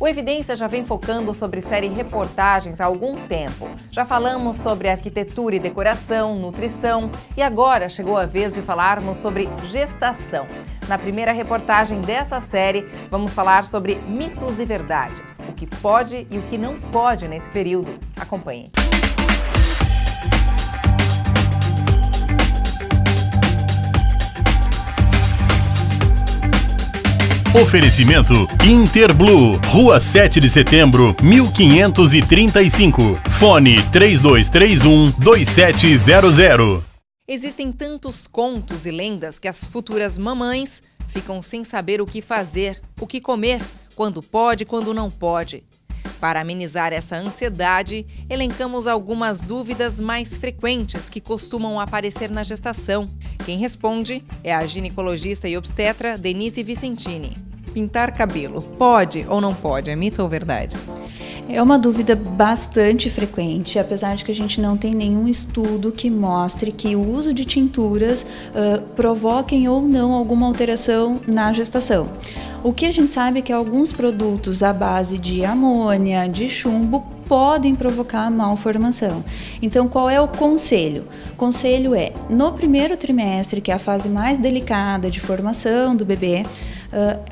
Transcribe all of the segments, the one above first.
O Evidência já vem focando sobre série reportagens há algum tempo. Já falamos sobre arquitetura e decoração, nutrição e agora chegou a vez de falarmos sobre gestação. Na primeira reportagem dessa série, vamos falar sobre mitos e verdades, o que pode e o que não pode nesse período. Acompanhe. Oferecimento Interblu, Rua 7 de Setembro, 1535. Fone 3231-2700. Existem tantos contos e lendas que as futuras mamães ficam sem saber o que fazer, o que comer, quando pode, quando não pode. Para amenizar essa ansiedade, elencamos algumas dúvidas mais frequentes que costumam aparecer na gestação. Quem responde é a ginecologista e obstetra Denise Vicentini. Pintar cabelo, pode ou não pode? É mito ou verdade? É uma dúvida bastante frequente, apesar de que a gente não tem nenhum estudo que mostre que o uso de tinturas provoquem ou não alguma alteração na gestação. O que a gente sabe é que alguns produtos à base de amônia, de chumbo, podem provocar malformação. Então, qual é o conselho? O conselho é, no primeiro trimestre, que é a fase mais delicada de formação do bebê,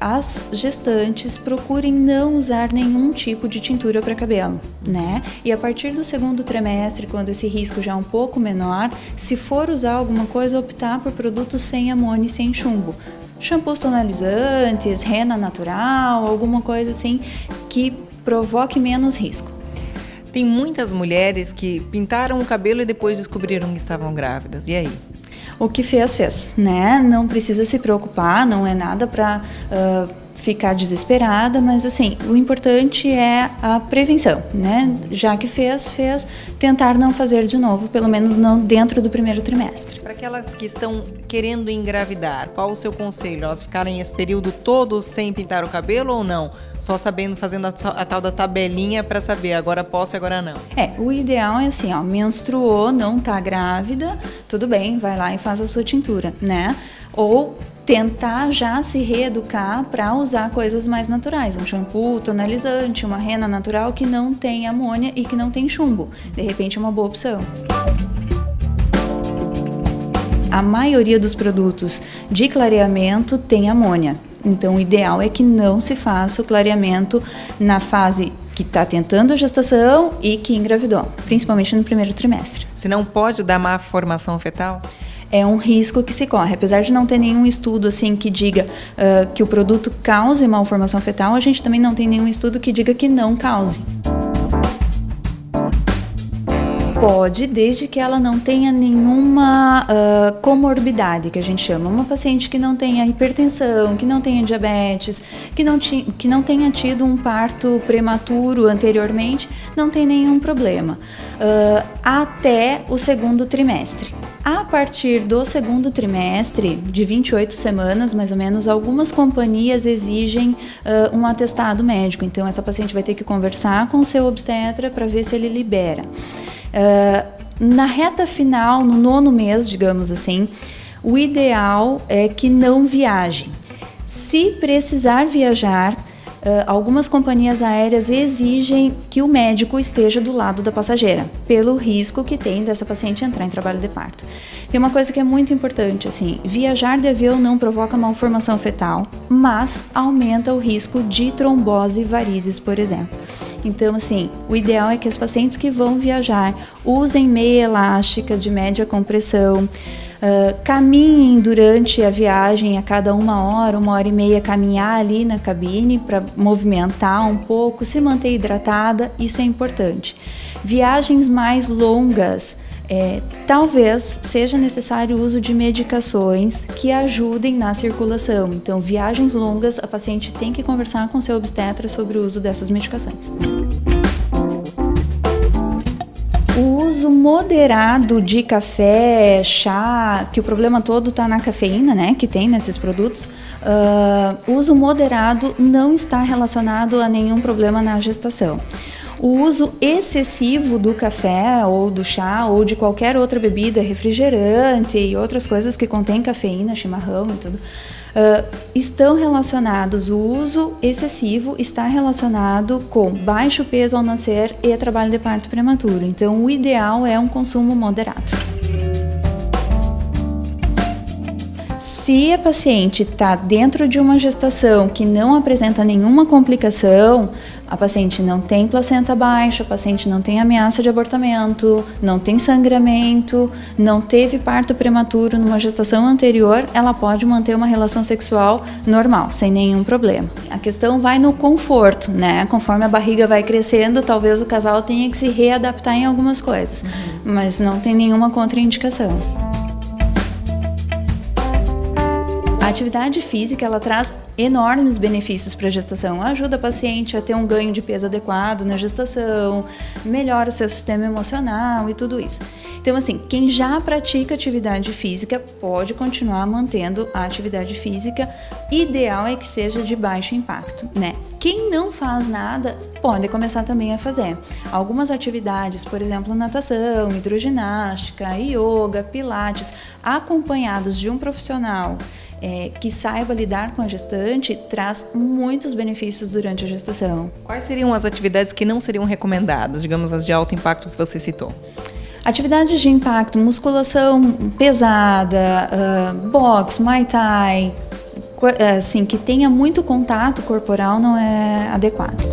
as gestantes procurem não usar nenhum tipo de tintura para cabelo, né? E a partir do segundo trimestre, quando esse risco já é um pouco menor, se for usar alguma coisa, optar por produtos sem amônia e sem chumbo. Shampoos tonalizantes, rena natural, alguma coisa assim que provoque menos risco. Tem muitas mulheres que pintaram o cabelo e depois descobriram que estavam grávidas. E aí? O que fez, né? Não precisa se preocupar, não é nada para ficar desesperada, mas assim, o importante é a prevenção, né? Já que fez, tentar não fazer de novo, pelo menos não dentro do primeiro trimestre. Para aquelas que estão querendo engravidar, qual o seu conselho? Elas ficarem esse período todo sem pintar o cabelo ou não? Só sabendo, fazendo a tal da tabelinha para saber, agora posso e agora não? O ideal é assim, menstruou, não tá grávida, tudo bem, vai lá e faz a sua tintura, né? Ou tentar já se reeducar para usar coisas mais naturais, um shampoo tonalizante, uma rena natural que não tem amônia e que não tem chumbo. De repente é uma boa opção. A maioria dos produtos de clareamento tem amônia, então o ideal é que não se faça o clareamento na fase que está tentando a gestação e que engravidou, principalmente no primeiro trimestre. Se não pode dar má formação fetal? É um risco que se corre. Apesar de não ter nenhum estudo assim que diga que o produto cause malformação fetal, a gente também não tem nenhum estudo que diga que não cause. Pode, desde que ela não tenha nenhuma comorbidade, que a gente chama. Uma paciente que não tenha hipertensão, que não tenha diabetes, que não tenha tido um parto prematuro anteriormente, não tem nenhum problema. Até o segundo trimestre. A partir do segundo trimestre, de 28 semanas mais ou menos, algumas companhias exigem um atestado médico. Então, essa paciente vai ter que conversar com o seu obstetra para ver se ele libera. Na reta final, no 9º mês, digamos assim, o ideal é que não viaje. Se precisar viajar, algumas companhias aéreas exigem que o médico esteja do lado da passageira, pelo risco que tem dessa paciente entrar em trabalho de parto. Tem uma coisa que é muito importante, assim, viajar de avião não provoca malformação fetal, mas aumenta o risco de trombose e varizes, por exemplo. Então, assim, o ideal é que as pacientes que vão viajar usem meia elástica de média compressão, caminhem durante a viagem, a cada 1 hora, 1 hora e meia, caminhar ali na cabine para movimentar um pouco, se manter hidratada, isso é importante. Viagens mais longas, talvez seja necessário o uso de medicações que ajudem na circulação. Então, viagens longas, a paciente tem que conversar com seu obstetra sobre o uso dessas medicações. O uso moderado de café, chá, que o problema todo está na cafeína, né, que tem nesses produtos, o uso moderado não está relacionado a nenhum problema na gestação. O uso excessivo do café ou do chá ou de qualquer outra bebida, refrigerante e outras coisas que contêm cafeína, chimarrão e tudo, estão relacionados, o uso excessivo está relacionado com baixo peso ao nascer e trabalho de parto prematuro. Então, o ideal é um consumo moderado. Se a paciente está dentro de uma gestação que não apresenta nenhuma complicação, a paciente não tem placenta baixa, a paciente não tem ameaça de abortamento, não tem sangramento, não teve parto prematuro numa gestação anterior, ela pode manter uma relação sexual normal, sem nenhum problema. A questão vai no conforto, né? Conforme a barriga vai crescendo, talvez o casal tenha que se readaptar em algumas coisas, mas não tem nenhuma contraindicação. A atividade física, ela traz enormes benefícios para a gestação. Ajuda a paciente a ter um ganho de peso adequado na gestação, melhora o seu sistema emocional e tudo isso. Então, assim, quem já pratica atividade física pode continuar mantendo a atividade física. Ideal é que seja de baixo impacto, né? Quem não faz nada pode começar também a fazer. Algumas atividades, por exemplo, natação, hidroginástica, yoga, pilates, acompanhados de um profissional que saiba lidar com a gestante, traz muitos benefícios durante a gestação. Quais seriam as atividades que não seriam recomendadas, digamos as de alto impacto que você citou? Atividades de impacto, musculação pesada, boxe, muay thai, assim, que tenha muito contato corporal não é adequado.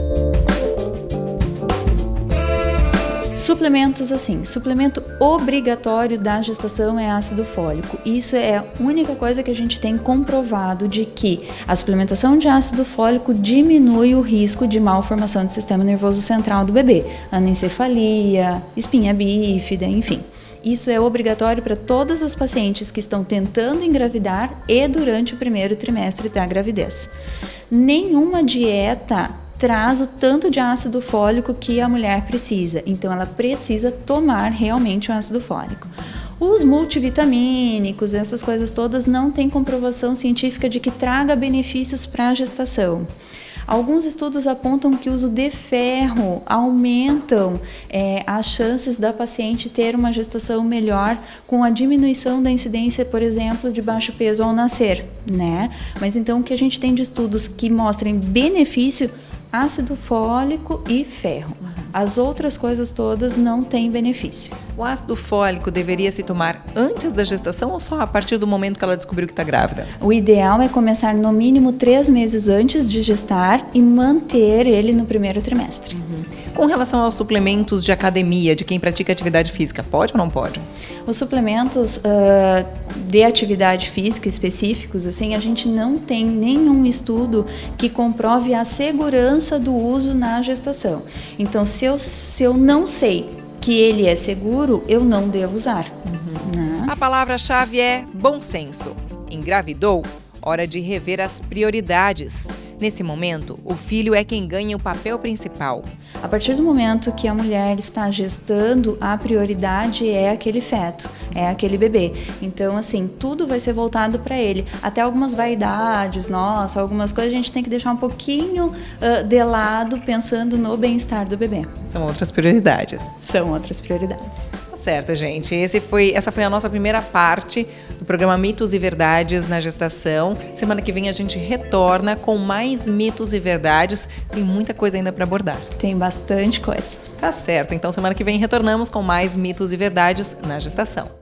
Suplementos, assim, suplemento obrigatório da gestação é ácido fólico. Isso é a única coisa que a gente tem comprovado de que a suplementação de ácido fólico diminui o risco de malformação do sistema nervoso central do bebê, anencefalia, espinha bífida, enfim. Isso é obrigatório para todas as pacientes que estão tentando engravidar e durante o primeiro trimestre da gravidez. Nenhuma dieta traz o tanto de ácido fólico que a mulher precisa, então ela precisa tomar realmente o ácido fólico. Os multivitamínicos, essas coisas todas, não têm comprovação científica de que traga benefícios para a gestação. Alguns estudos apontam que o uso de ferro aumentam as chances da paciente ter uma gestação melhor com a diminuição da incidência, por exemplo, de baixo peso ao nascer, né? Mas então o que a gente tem de estudos que mostrem benefício, ácido fólico e ferro. As outras coisas todas não têm benefício. O ácido fólico deveria se tomar antes da gestação ou só a partir do momento que ela descobriu que está grávida? O ideal é começar no mínimo 3 meses antes de gestar e manter ele no primeiro trimestre. Com relação aos suplementos de academia, de quem pratica atividade física, pode ou não pode? Os suplementos de atividade física específicos, assim, a gente não tem nenhum estudo que comprove a segurança do uso na gestação. Então, se eu não sei que ele é seguro, eu não devo usar. Né? A palavra-chave é bom senso. Engravidou? Hora de rever as prioridades. Nesse momento, o filho é quem ganha o papel principal. A partir do momento que a mulher está gestando, a prioridade é aquele feto, é aquele bebê. Então, assim, tudo vai ser voltado para ele. Até algumas vaidades, algumas coisas a gente tem que deixar um pouquinho de lado, pensando no bem-estar do bebê. São outras prioridades. São outras prioridades. Tá certo, gente. Essa foi a nossa primeira parte do programa Mitos e Verdades na Gestação. Semana que vem a gente retorna com mais mitos e verdades. Tem muita coisa ainda para abordar. Tem bastante coisa. Tá certo. Então, semana que vem retornamos com mais mitos e verdades na gestação.